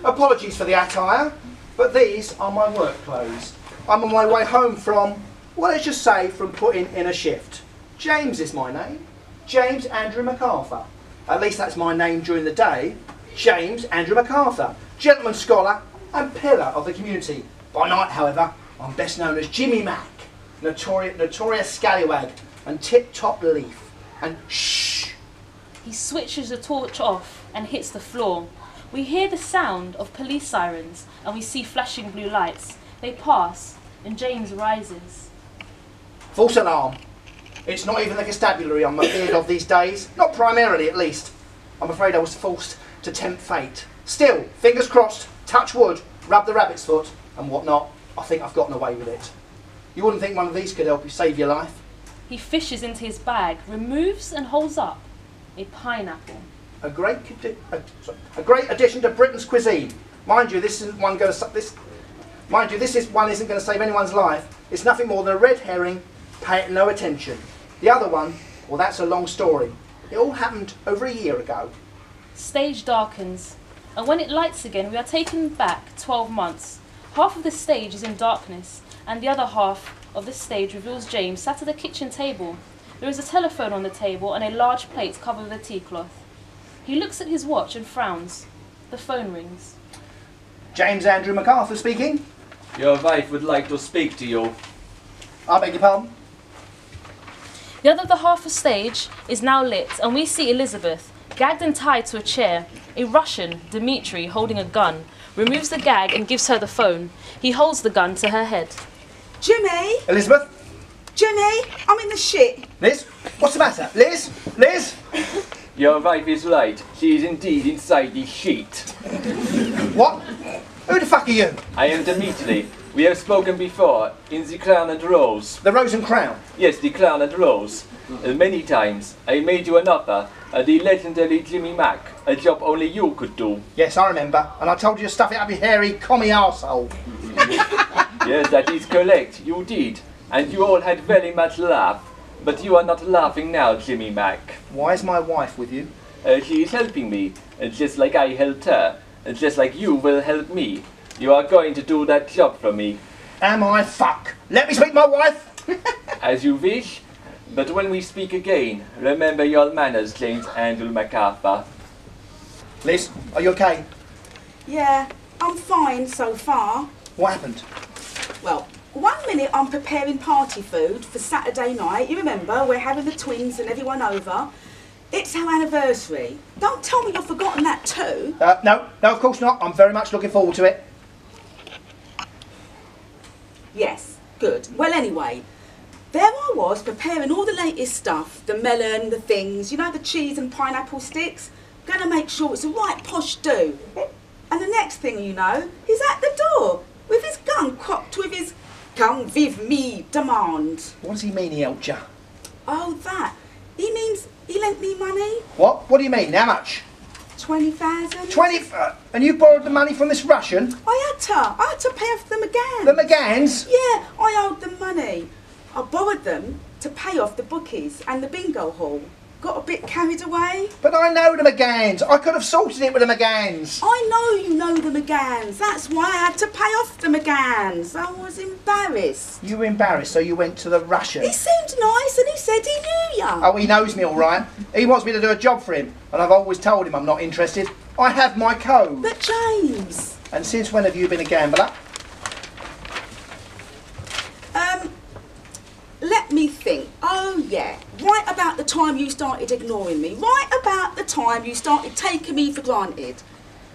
Apologies for the attire, but these are my work clothes. I'm on my way home from, well, let's just say from putting in a shift. James is my name. James Andrew MacArthur. At least that's my name during the day. James Andrew MacArthur. Gentleman scholar and pillar of the community. By night, however, I'm best known as Jimmy Mac. Notorious scallywag and tip-top leaf. And shh! He switches the torch off and hits the floor. We hear the sound of police sirens and we see flashing blue lights. They pass and James rises. False alarm. It's not even the constabulary I'm afraid of these days. Not primarily, at least. I'm afraid I was forced to tempt fate. Still, fingers crossed, touch wood, rub the rabbit's foot and whatnot. I think I've gotten away with it. You wouldn't think one of these could help you save your life? He fishes into his bag, removes and holds up a pineapple. A great addition to Britain's cuisine. Mind you, this isn't one going to isn't going to save anyone's life. It's nothing more than a red herring. Pay it no attention. The other one, well, that's a long story. It all happened over a year ago. Stage darkens, and when it lights again, we are taken back 12 months. Half of the stage is in darkness, and the other half of the stage reveals James sat at the kitchen table. There is a telephone on the table and a large plate covered with a tea cloth. He looks at his watch and frowns. The phone rings. James Andrew MacArthur speaking. Your wife would like to speak to you. I beg your pardon? The other half of stage is now lit, and we see Elizabeth, gagged and tied to a chair. A Russian, Dmitri, holding a gun, removes the gag and gives her the phone. He holds the gun to her head. Jimmy! Elizabeth? Jimmy, I'm in the shit. Liz? What's the matter? Liz? Liz? Your wife is right. She is indeed inside the sheet. What? Who the fuck are you? I am Dmitri. We have spoken before, in the Crown and Rose. The Rose and Crown? Yes, the Crown and Rose. Many times. I made you an offer, the legendary Jimmy Mac, a job only you could do. Yes, I remember. And I told you to stuff it up your hairy, commie arsehole. Yes, that is correct. You did. And you all had very much laugh. But you are not laughing now, Jimmy Mac. Why is my wife with you? She is helping me, just like I helped her, just like you will help me. You are going to do that job for me. Am I fuck? Let me speak to my wife! As you wish, but when we speak again, remember your manners, James Andrew MacArthur. Liz, are you okay? Yeah, I'm fine so far. What happened? Well, 1 minute I'm preparing party food for Saturday night. You remember, we're having the twins and everyone over. It's our anniversary. Don't tell me you've forgotten that too. No, of course not. I'm very much looking forward to it. Yes, good. Well, anyway, there I was preparing all the latest stuff, the melon, the things, you know, the cheese and pineapple sticks. Gonna make sure it's a right posh do. And the next thing you know, he's at the door with his gun cocked with his "come with me" demand. What does he mean he helped you? Oh, that. He means he lent me money. What? What do you mean? How much? 20,000. 20? And you borrowed the money from this Russian? I had to pay off the McGanns. The McGanns? Yeah, I owed them money. I borrowed them to pay off the bookies and the bingo hall. Got a bit carried away. But I know the McGanns. I could have sorted it with the McGanns. I know you know the McGanns. That's why I had to pay off the McGanns. I was embarrassed. You were embarrassed, so you went to the Russian? He seemed nice and he said he knew you. Oh, he knows me all right. He wants me to do a job for him, and I've always told him I'm not interested. I have my code. But James... And since when have you been a gambler? Let me think. Oh, yeah. Right about the time you started ignoring me. Right about the time you started taking me for granted.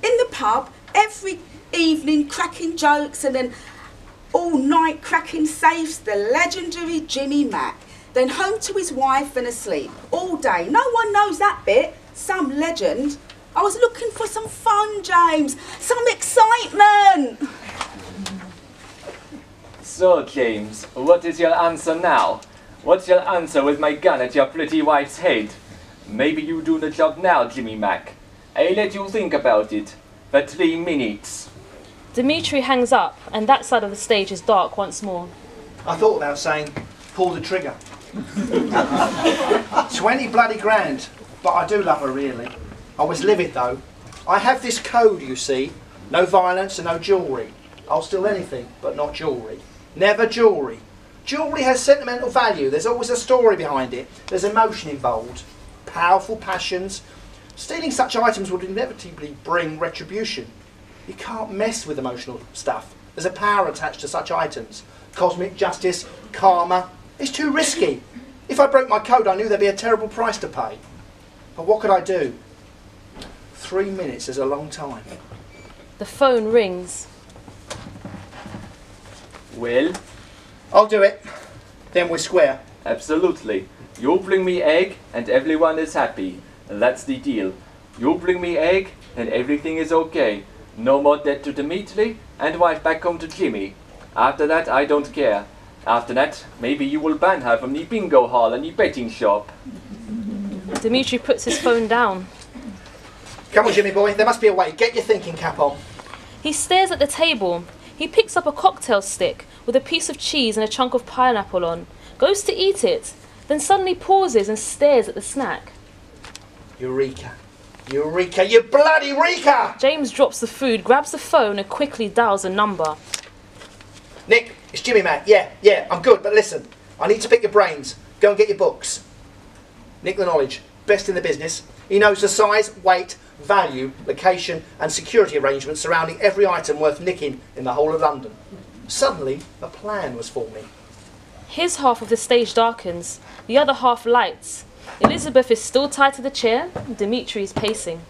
In the pub, every evening cracking jokes and then all night cracking safes, the legendary Jimmy Mac. Then home to his wife and asleep. All day. No one knows that bit. Some legend. I was looking for some fun, James. Some excitement. So, James, what is your answer now? What's your answer with my gun at your pretty wife's head? Maybe you do the job now, Jimmy Mac. I let you think about it for 3 minutes. Dmitri hangs up, and that side of the stage is dark once more. I thought about saying, pull the trigger. 20 bloody grand. But I do love her, really. I was livid, though. I have this code, you see. No violence and no jewellery. I'll steal anything, but not jewellery. Never jewellery. Jewellery has sentimental value. There's always a story behind it. There's emotion involved. Powerful passions. Stealing such items would inevitably bring retribution. You can't mess with emotional stuff. There's a power attached to such items. Cosmic justice, karma. It's too risky. If I broke my code, I knew there'd be a terrible price to pay. But what could I do? 3 minutes is a long time. The phone rings. Well, I'll do it. Then we're square. absolutely. You bring me egg and everyone is happy. That's the deal. You bring me egg and everything is okay. No more debt to Dimitri and wife back home to Jimmy. After that, I don't care. After that, maybe you will ban her from the bingo hall and the betting shop. Dimitri puts his phone down. Come on, Jimmy boy. There must be a way. Get your thinking cap on. He stares at the table. He picks up a cocktail stick with a piece of cheese and a chunk of pineapple on, goes to eat it, then suddenly pauses and stares at the snack. Eureka. Eureka, you bloody Eureka! James drops the food, grabs the phone and quickly dials a number. Nick, it's Jimmy, Mac. Yeah, I'm good, but listen. I need to pick your brains. Go and get your books. Nick the Knowledge, best in the business. He knows the size, weight, value, location and security arrangements surrounding every item worth nicking in the whole of London. Suddenly, a plan was forming. His half of the stage darkens, the other half lights. Elizabeth is still tied to the chair, Dimitri is pacing.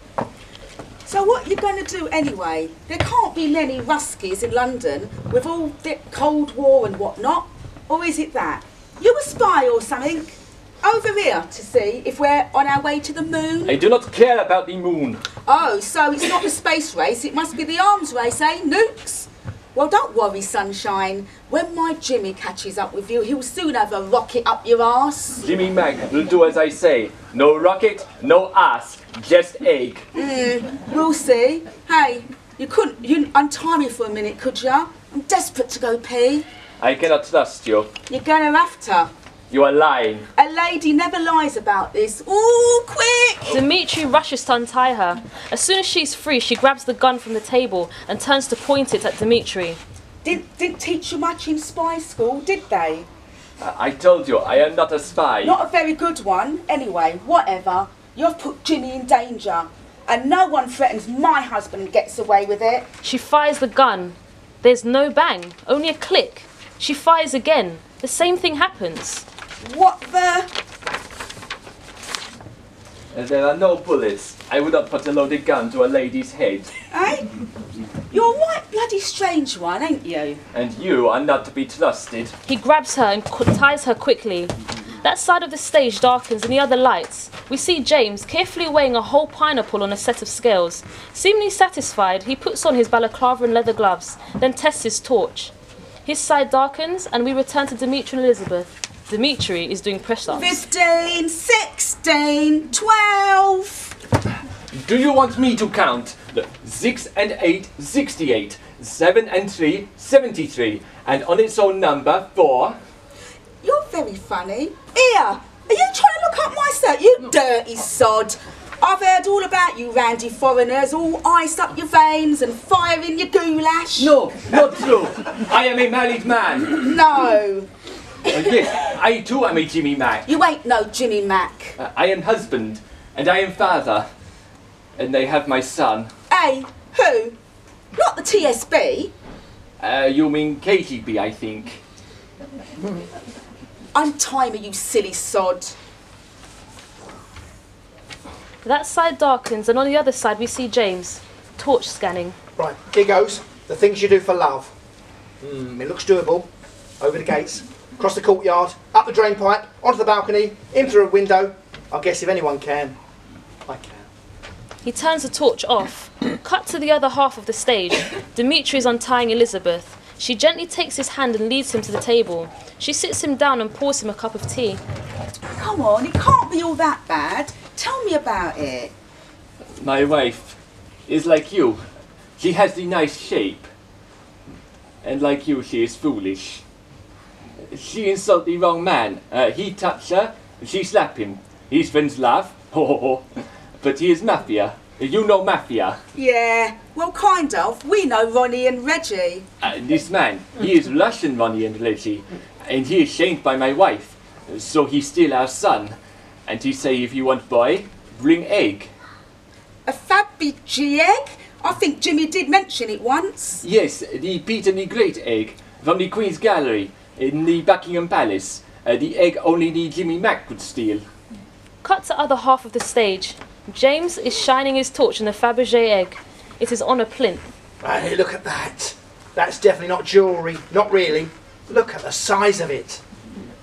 So what are you going to do anyway? There can't be many Ruskies in London with all the Cold War and whatnot. Or is it that? You a spy or something? Over here to see if we're on our way to the moon? I do not care about the moon. Oh, so it's not the space race, it must be the arms race, eh? Nukes? Well, don't worry, sunshine. When my Jimmy catches up with you, he'll soon have a rocket up your arse. Jimmy Mac will do as I say. No rocket, no ass, just egg. We'll see. Hey, you untie me for a minute, could ya? I'm desperate to go pee. I cannot trust you. You're gonna have to. You are lying. A lady never lies about this. Ooh, quick! Dimitri rushes to untie her. As soon as she's free, she grabs the gun from the table and turns to point it at Dimitri. Didn't teach you much in spy school, did they? I told you, I am not a spy. Not a very good one. Anyway, whatever. You've put Jimmy in danger. And no one threatens my husband and gets away with it. She fires the gun. There's no bang, only a click. She fires again. The same thing happens. What the? There are no bullets. I would not put a loaded gun to a lady's head. Eh? You're a right bloody strange one, ain't you? And you are not to be trusted. He grabs her and ties her quickly. That side of the stage darkens and the other lights. We see James carefully weighing a whole pineapple on a set of scales. Seemingly satisfied, he puts on his balaclava and leather gloves, then tests his torch. His side darkens and we return to Dimitri and Elizabeth. Dimitri is doing press-ups. 15, 16, 12. Do you want me to count? 6 and 8, 68. 7 and 3, 73. And on its own number, 4. You're very funny. Here, are you trying to look up my cert, you dirty sod? I've heard all about you randy foreigners, all ice up your veins and fire in your goulash. No, not true. I am a married man. No. Yes, I too am a Jimmy Mac. You ain't no Jimmy Mac. I am husband, and I am father. And I have my son. Hey, who? Not the TSB. You mean KGB, I think. Untie me, you silly sod. That side darkens and on the other side we see James, torch scanning. Right, here goes. The things you do for love. It looks doable. Over the gates, across the courtyard, up the drain pipe, onto the balcony, in through a window. I guess if anyone can, I can. He turns the torch off. Cut to the other half of the stage. Dimitri is untying Elizabeth. She gently takes his hand and leads him to the table. She sits him down and pours him a cup of tea. Come on, it can't be all that bad. Tell me about it. My wife is like you. She has the nice shape. And like you, she is foolish. She insult the wrong man. He touch her, she slap him. His friends laugh, but he is mafia. You know Mafia. Yeah, well, kind of. We know Ronnie and Reggie. This man, he is Russian, Ronnie and Reggie, and he is shamed by my wife. So he steal our son. And he say if you want boy, bring egg. A Fabergé egg? I think Jimmy did mention it once. Yes, the Peter the Great egg from the Queen's Gallery in the Buckingham Palace. The egg only the Jimmy Mac could steal. Cut to other half of the stage. James is shining his torch on the Fabergé egg. It is on a plinth. Hey, look at that. That's definitely not jewellery. Not really. Look at the size of it.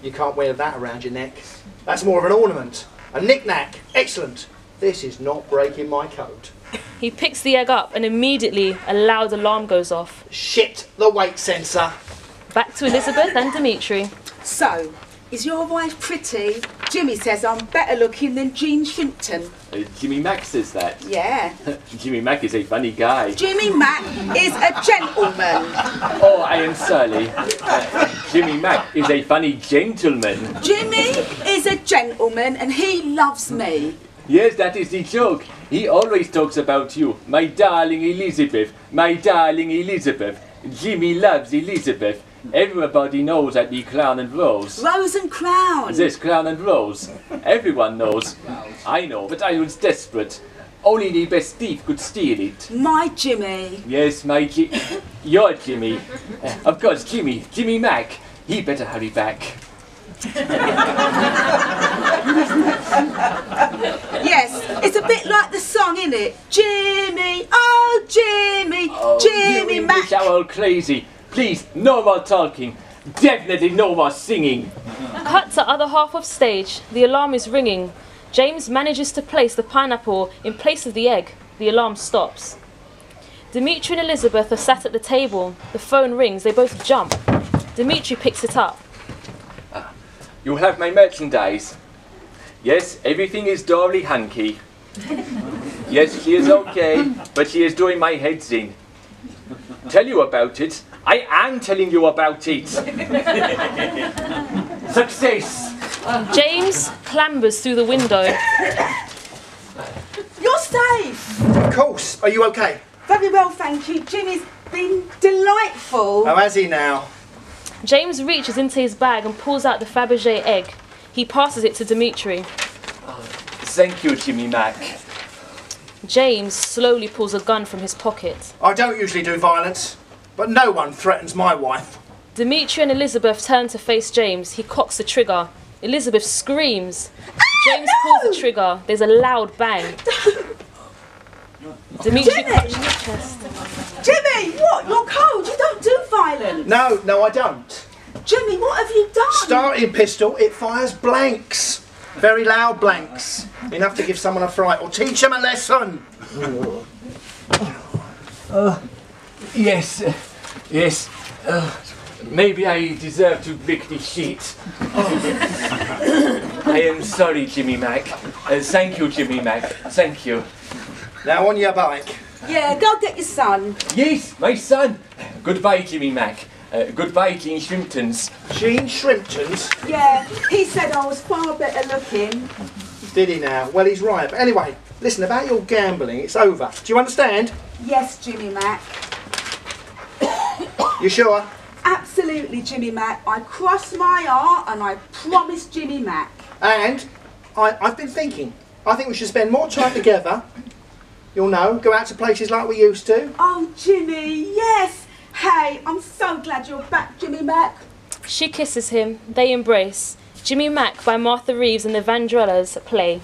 You can't wear that around your neck. That's more of an ornament. A knick-knack. Excellent. This is not breaking my code. He picks the egg up and immediately a loud alarm goes off. Shit, the weight sensor. Back to Elizabeth and Dimitri. So, is your wife pretty? Jimmy says I'm better looking than Jean Shrimpton. Jimmy Mac says that. Yeah. Jimmy Mac is a funny guy. Jimmy Mac is a gentleman. Oh, I am sorry. Jimmy Mac is a funny gentleman. Jimmy is a gentleman and he loves me. Yes, that is the joke. He always talks about you. My darling Elizabeth. My darling Elizabeth. Jimmy loves Elizabeth. Everybody knows at the Crown and Rose. Rose and Crown. This Crown and Rose. Everyone knows. I know, but I was desperate. Only the best thief could steal it. My Jimmy. Yes, your Jimmy. Of course, Jimmy Mac. He better hurry back. Yes, it's a bit like the song, innit? Jimmy, oh Jimmy, Jimmy You Mac. English are all crazy. Please, no more talking. Definitely no more singing. Cut to other half of stage. The alarm is ringing. James manages to place the pineapple in place of the egg. The alarm stops. Dimitri and Elizabeth are sat at the table. The phone rings. They both jump. Dimitri picks it up. You have my merchandise. Yes, everything is doubly hunky. Yes, she is okay, but she is doing my heads in. Tell you about it. I am telling you about it. Success. James clambers through the window. You're safe. Of course. Are you okay? Very well, thank you. Jimmy's been delightful. How is he now? James reaches into his bag and pulls out the Fabergé egg. He passes it to Dimitri. Thank you, Jimmy Mac. James slowly pulls a gun from his pocket. I don't usually do violence, but no one threatens my wife. Dimitri and Elizabeth turn to face James. He cocks the trigger. Elizabeth screams. James pulls the trigger. There's a loud bang. Dimitri Jimmy! clutches his chest. Jimmy, what? You're cold. You don't do violence. No, I don't. Jimmy, what have you done? Starting pistol, it fires blanks. Very loud blanks. Enough to give someone a fright or teach them a lesson. Yes. Maybe I deserve to lick the sheet. I am sorry, Jimmy Mac. Thank you, Jimmy Mac. Thank you. Now on your bike. Yeah, go get your son. Yes, my son. Goodbye, Jimmy Mac. Goodbye, Jean Shrimptons. Jean Shrimptons? Yeah, he said I was far better looking. Did he now? Well, he's right. But anyway, listen, about your gambling, it's over. Do you understand? Yes, Jimmy Mac. You sure? Absolutely, Jimmy Mac. I cross my heart and I promise Jimmy Mac. And I've been thinking. I think we should spend more time together. You'll know, go out to places like we used to. Oh, Jimmy, yes. Hey, I'm so glad you're back, Jimmy Mac. She kisses him. They embrace. Jimmy Mac by Martha Reeves and the Vandrellas play.